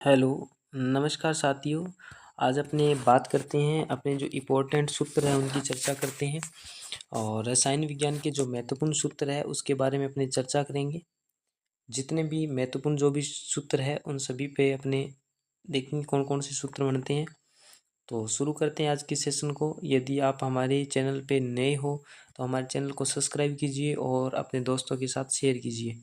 Hello, नमस्कार साथियों। आज अपने बात करते हैं अपने जो इम्पोर्टेंट सूत्र हैं उनकी चर्चा करते हैं और रसायन विज्ञान के जो महत्वपूर्ण सूत्र है उसके बारे में अपनी चर्चा करेंगे। जितने भी महत्वपूर्ण जो भी सूत्र है उन सभी पे अपने देखेंगे कौन कौन से सूत्र बनते हैं। तो शुरू करते हैं आज के सेशन को। यदि आप हमारे चैनल पे नए हो तो हमारे चैनल को सब्सक्राइब कीजिए और अपने दोस्तों के साथ शेयर कीजिए।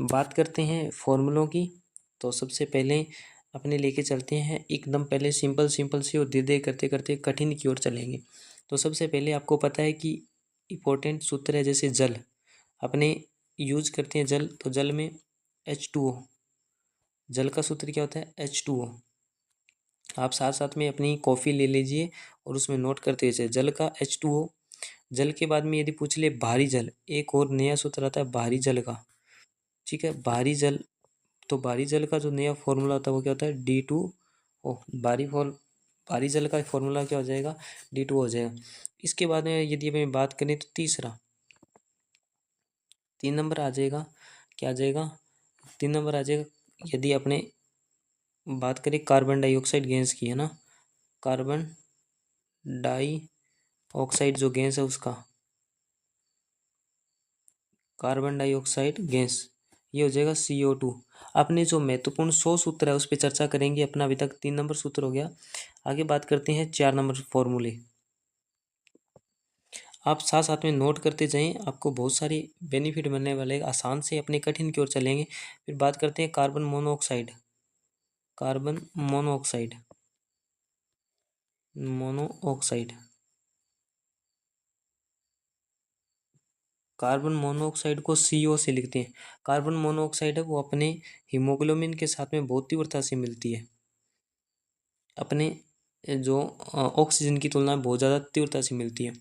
बात करते हैं फॉर्मूलों की। तो सबसे पहले अपने लेके चलते हैं एकदम पहले सिंपल सिंपल से और धीरे धीरे करते करते कठिन की ओर चलेंगे। तो सबसे पहले आपको पता है कि इम्पोर्टेंट सूत्र है जैसे जल, अपने यूज करते हैं जल, तो जल में H2O, जल का सूत्र क्या होता है H2O। आप साथ साथ में अपनी कॉफ़ी ले लीजिए और उसमें नोट करते हुए जल का H2O। जल के बाद में यदि पूछ ले भारी जल, एक और नया सूत्र आता है भारी जल का। ठीक है, भारी जल, तो भारी जल का जो नया फॉर्मूला होता है वो क्या होता है D2O। भारी जल का फॉर्मूला क्या हो जाएगा D2O हो जाएगा। इसके बाद में यदि हमें बात करें तो तीसरा 3 नंबर आ जाएगा, क्या आ जाएगा 3 नंबर आ जाएगा। यदि अपने बात करें कार्बन डाइऑक्साइड गैस की, है ना, कार्बन डाइऑक्साइड जो गैस है उसका, कार्बन डाइऑक्साइड गैस, ये हो जाएगा CO2। अपने जो महत्वपूर्ण 100 सूत्र है उस पर चर्चा करेंगे। अपना अभी तक 3 नंबर सूत्र हो गया। आगे बात करते हैं 4 नंबर फॉर्मूले। आप साथ साथ में नोट करते जाएं, आपको बहुत सारे बेनिफिट मिलने वाले हैं। आसान से अपने कठिन की ओर चलेंगे। फिर बात करते हैं carbon monoxide, carbon monoxide, monoxide, carbon monoxide को CO से लिखते हैं। कार्बन मोनोऑक्साइड है वो अपने हीमोग्लोबिन के साथ में बहुत तीव्रता से मिलती है, अपने जो ऑक्सीजन की तुलना में बहुत ज़्यादा तीव्रता से मिलती है।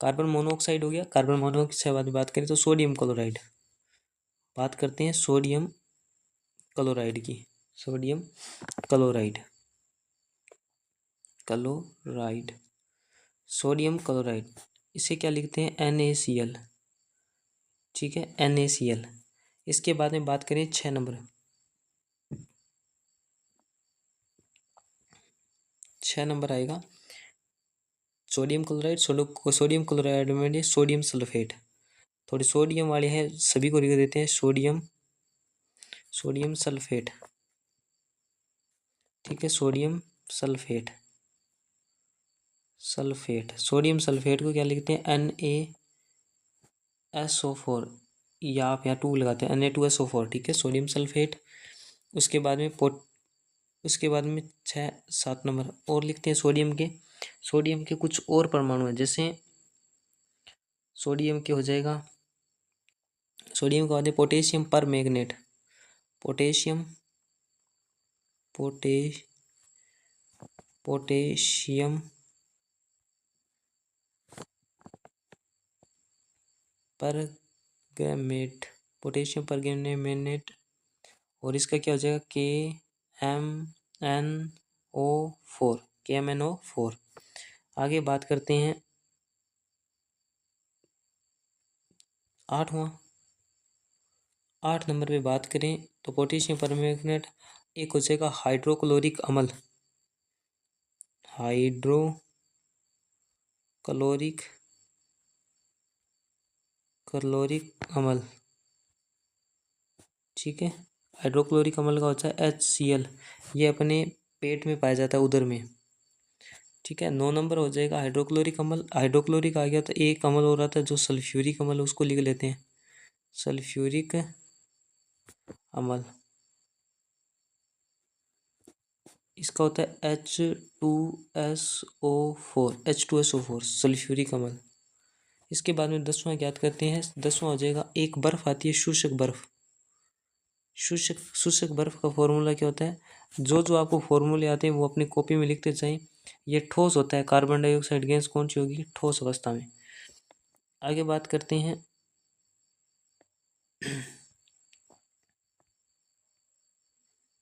कार्बन मोनोऑक्साइड हो गया। कार्बन मोनोऑक्साइड बाद में बात करें तो सोडियम क्लोराइड, बात करते हैं सोडियम क्लोराइड की। Sodium chloride, chloride, sodium chloride, इसे क्या लिखते हैं NaCl। ठीक है, NaCl। इसके बाद में बात करें 6 नंबर, 6 नंबर आएगा सोडियम क्लोराइड। सोडियम क्लोराइड में सोडियम सल्फेट, थोड़ी सोडियम वाले हैं सभी को लिख देते हैं सोडियम, सोडियम सल्फेट। ठीक है, sodium sulphate, sulphate, sodium sulphate को क्या लिखते हैं NaSO4, या आप यहाँ 2 लगाते हैं Na2SO4। ठीक है, सोडियम सल्फेट। उसके बाद में उसके बाद में 6 7 नंबर और लिखते हैं सोडियम के। सोडियम के कुछ और परमाणु हैं, जैसे सोडियम के हो जाएगा, सोडियम के बाद में पोटेशियम पर मैग्नेट, पोटेशियम, पोटेशियम परगैमेट, पोटेशियम परगैमेट। और इसका क्या हो जाएगा KMnO4, KMnO4। आगे बात करते हैं 8 नंबर पे बात करें तो पोटेशियम परमैंगनेट एक हो जाएगा हाइड्रोक्लोरिक अम्ल, हाइड्रोक्लोरिक अम्ल। ठीक है, हाइड्रोक्लोरिक अम्ल का होता है HCl, ये अपने पेट में पाया जाता है, उदर में। ठीक है, 9 नंबर हो जाएगा हाइड्रोक्लोरिक अम्ल। हाइड्रोक्लोरिक आ गया तो एक अम्ल हो रहा था जो सल्फ्यूरिक अम्ल, उसको लिख लेते हैं सल्फ्यूरिक अम्ल। इसका होता है H2SO4, सल्फ्यूरिक अम्ल। इसके बाद में 10वां ज्ञात करते हैं। 10वां हो जाएगा एक बर्फ आती है शुष्क बर्फ। शुष्क बर्फ का फॉर्मूला क्या होता है, जो जो आपको फॉर्मूले आते हैं वो अपनी कॉपी में लिखते जाएं। ये ठोस होता है, कार्बन डाइऑक्साइड गैस कौन सी होगी, ठोस अवस्था में। आगे बात करते हैं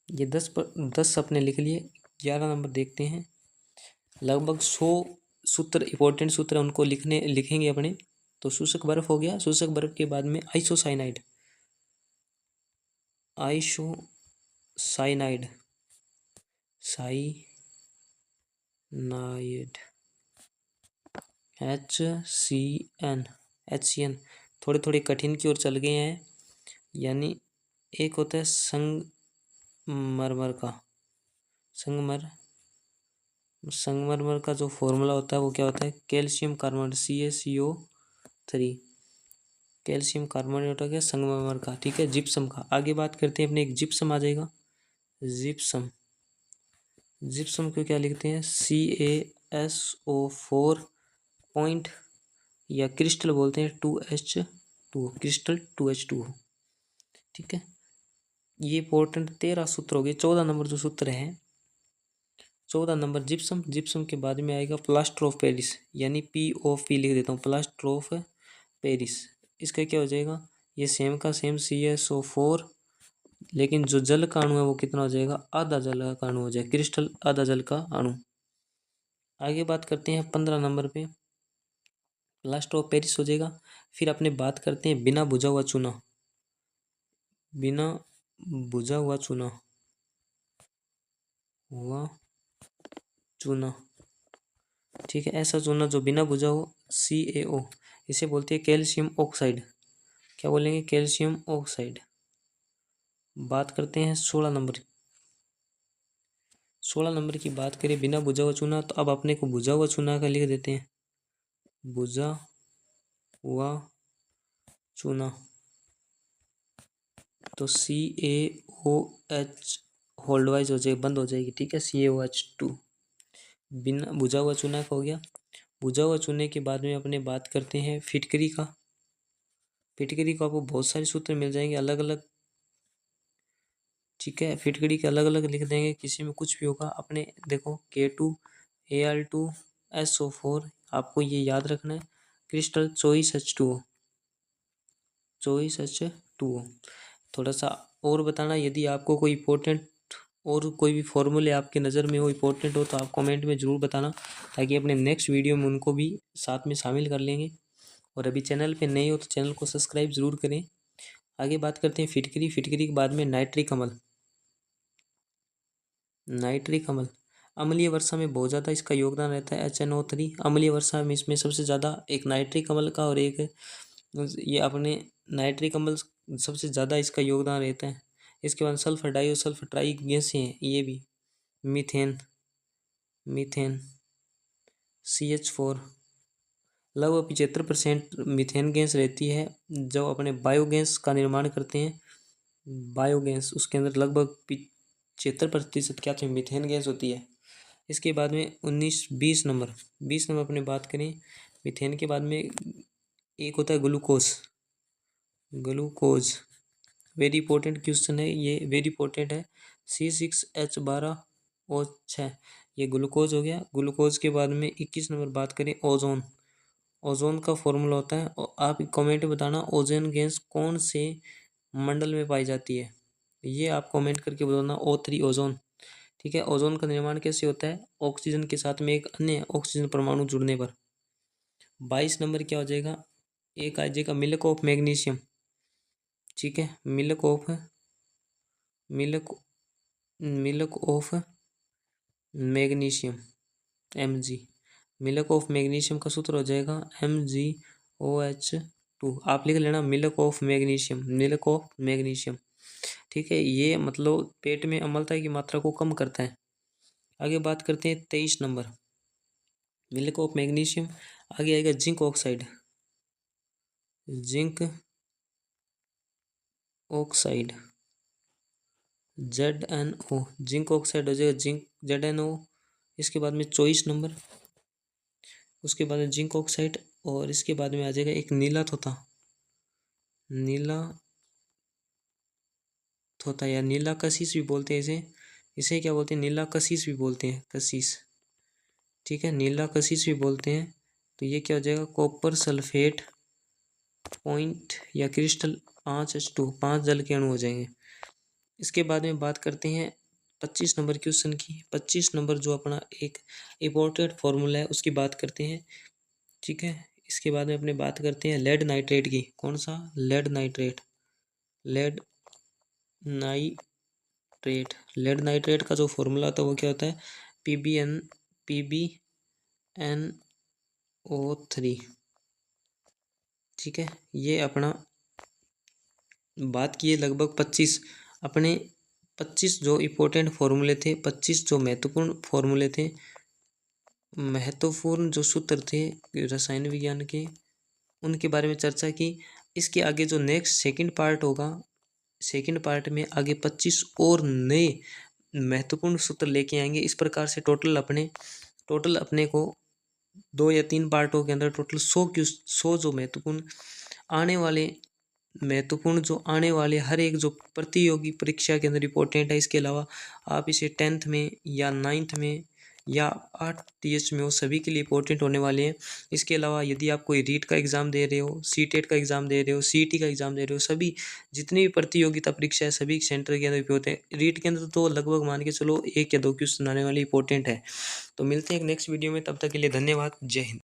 ये 10 अपने लिख लिए। 11 नंबर देखते हैं। लगभग 100 सूत्र, इंपॉर्टेंट सूत्र उनको लिखेंगे अपने। तो शुष्क बर्फ हो गया। शुष्क बर्फ के बाद में आइसोसाइनाइड, साइनाइड, साइनाइड, HCN। थोड़े थोड़े कठिन की ओर चल गए हैं। यानी एक होता है संगमरमर का, संगमरमर का जो फॉर्मूला होता है वो क्या होता है, calcium carbonate CaCO3, calcium carbonate हो गया संगमरमर का। ठीक है, जिप्सम का आगे बात करते हैं अपने, एक जिप्सम आ जाएगा, जिप्सम। जिप्सम को क्या लिखते हैं, CaSO4 पॉइंट या क्रिस्टल बोलते हैं 2H2, क्रिस्टल 2H2। ठीक है, ये इंपॉर्टेंट 13 सूत्र हो गए। 14 नंबर जो सूत्र है, 14 नंबर जिप्सम। जिप्सम के बाद में आएगा प्लास्टर ऑफ पेरिस, यानी POP लिख देता हूँ, प्लास्टर ऑफ पेरिस। इसका क्या हो जाएगा, ये सेम का सेम CaSO4, लेकिन जो जल का अणु है वो कितना हो जाएगा, आधा जल का अणु हो जाएगा, क्रिस्टल आधा जल का अणु। आगे बात करते हैं 15 नंबर पे, प्लास्टर ऑफ पेरिस हो जाएगा। फिर अपने बात करते हैं बिना बुझा हुआ चूना, बिना बुझा हुआ चूना, ठीक है, ऐसा चूना जो बिना बुझा हो, CaO, इसे बोलते हैं कैल्शियम ऑक्साइड। क्या बोलेंगे, कैल्शियम ऑक्साइड। बात करते हैं 16 नंबर, 16 नंबर की बात करें बिना बुझा हुआ चूना, तो अब अपने को बुझा हुआ चूना का लिख देते हैं, बुझा हुआ चूना, तो CaOH होल्ड वाइज हो जाएगी, बंद हो जाएगी। ठीक है, CaOH2 बिना बुझा हुआ चूना का हो गया। बुझा हुआ चूने के बाद में अपने बात करते हैं फिटकरी का। फिटकरी को आपको बहुत सारे सूत्र मिल जाएंगे अलग अलग। ठीक है, फिटकरी के अलग अलग लिख देंगे, किसी में कुछ भी होगा। अपने देखो K2Al2SO4, आपको ये याद रखना है। Crystal 24H2O, 24H2O। थोड़ा सा और बताना, यदि आपको कोई इंपॉर्टेंट और कोई भी फॉर्मूले आपके नज़र में हो, इंपॉर्टेंट हो, तो आप कमेंट में ज़रूर बताना, ताकि अपने नेक्स्ट वीडियो में उनको भी साथ में शामिल कर लेंगे। और अभी चैनल पे नए हो तो चैनल को सब्सक्राइब ज़रूर करें। आगे बात करते हैं फिटकरी। फिटकरी के बाद में नाइट्रिक अम्ल, नाइट्रिक अम्ल अम्लीय वर्षा में बहुत ज़्यादा इसका योगदान रहता है, HNO3। अम्लीय वर्षा में इसमें सबसे ज़्यादा एक नाइट्रिक अम्ल का और एक ये अपने नाइट्रिक अम्ल सबसे ज़्यादा इसका योगदान रहता है। इसके बाद सल्फर डाई और सल्फर ट्राई गैसें हैं, ये भी मीथेन, मीथेन CH4, लगभग 75% मीथेन गैस रहती है जो अपने बायोगैस का निर्माण करते हैं। बायोगैस उसके अंदर लगभग 75% क्या तो मीथेन गैस होती है। इसके बाद में 20 नंबर, 20 नंबर अपने बात करें मीथेन के बाद में, एक होता है glucose. Glucose very important question है, ये वेरी इंपॉर्टेंट है। C6H12O6, ये ग्लूकोज हो गया। ग्लूकोज के बाद में 21 नंबर बात करें ओजोन। ओजोन का फॉर्मूला होता है, और आप कमेंट में बताना ओजोन गैस कौन से मंडल में पाई जाती है, ये आप कमेंट करके बताना। O3 ozone. ठीक है, ओजोन का निर्माण कैसे होता है, ऑक्सीजन के साथ में एक अन्य ऑक्सीजन परमाणु जुड़ने पर। 22 नंबर क्या हो जाएगा, एक आ जाएगा मिल्क ऑफ मैग्नीशियम। ठीक है, milk of magnesium Mg। Milk of magnesium का सूत्र हो जाएगा MgOH2। आप लिख लेना milk of magnesium, milk of magnesium. ठीक है, ये मतलब पेट में अम्लता की मात्रा को कम करता है। आगे बात करते हैं 23 नंबर, मिल्क ऑफ मैग्नीशियम। आगे आएगा zinc oxide, zinc oxide ZnO, zinc oxide हो जाएगा जिंक ZnO। इसके बाद में 24 नंबर, उसके बाद में जिंक ऑक्साइड, और इसके बाद में आ जाएगा एक नीला थोथा, नीला थोथा या नीला कशिश भी बोलते हैं इसे। इसे क्या बोलते हैं, नीला कशिश भी बोलते हैं, कशिश। ठीक है, नीला कशिश भी बोलते हैं। तो ये क्या हो जाएगा, कॉपर सल्फेट पॉइंट या क्रिस्टल 5H2, 5 जल के अणु हो जाएंगे। इसके बाद में बात करते हैं 25 नंबर क्वेश्चन की। 25 नंबर जो अपना एक इम्पोर्टेंट फॉर्मूला है उसकी बात करते हैं। ठीक है, इसके बाद में अपने बात करते हैं लेड नाइट्रेट की। कौन सा, lead nitrate, lead nitrate. Nitrate. Lead nitrate का जो फॉर्मूला होता है वो क्या होता है, PbNO3। ठीक है, ये अपना बात किए लगभग 25 अपने 25 जो इम्पोर्टेंट फॉर्मूले थे, 25 जो महत्वपूर्ण फॉर्मूले थे, महत्वपूर्ण जो सूत्र थे रसायन विज्ञान के, उनके बारे में चर्चा की। इसके आगे जो नेक्स्ट सेकंड पार्ट होगा, सेकंड पार्ट में आगे 25 और नए महत्वपूर्ण सूत्र लेके आएंगे। इस प्रकार से टोटल अपने को 2 या 3 पार्टों के अंदर टोटल 100 जो आने वाले हर एक जो प्रतियोगी परीक्षा के अंदर इम्पोर्टेंट है। इसके अलावा आप इसे 10th में या 9th में या 8th में हो, सभी के लिए इम्पोर्टेंट होने वाले हैं। इसके अलावा यदि आप कोई रीट का एग्ज़ाम दे रहे हो, सीटेट का एग्ज़ाम दे रहे हो, सीईटी का एग्ज़ाम दे रहे हो, सभी जितनी भी प्रतियोगिता परीक्षा है सभी सेंटर के अंदर इम्पोर्टेंट है। रीट के अंदर तो लगभग मान के चलो 1 या 2 क्वेश्चन आने वाले इम्पोर्टेंट है। तो मिलते हैं एक नेक्स्ट वीडियो में, तब तक के लिए धन्यवाद। जय हिंद।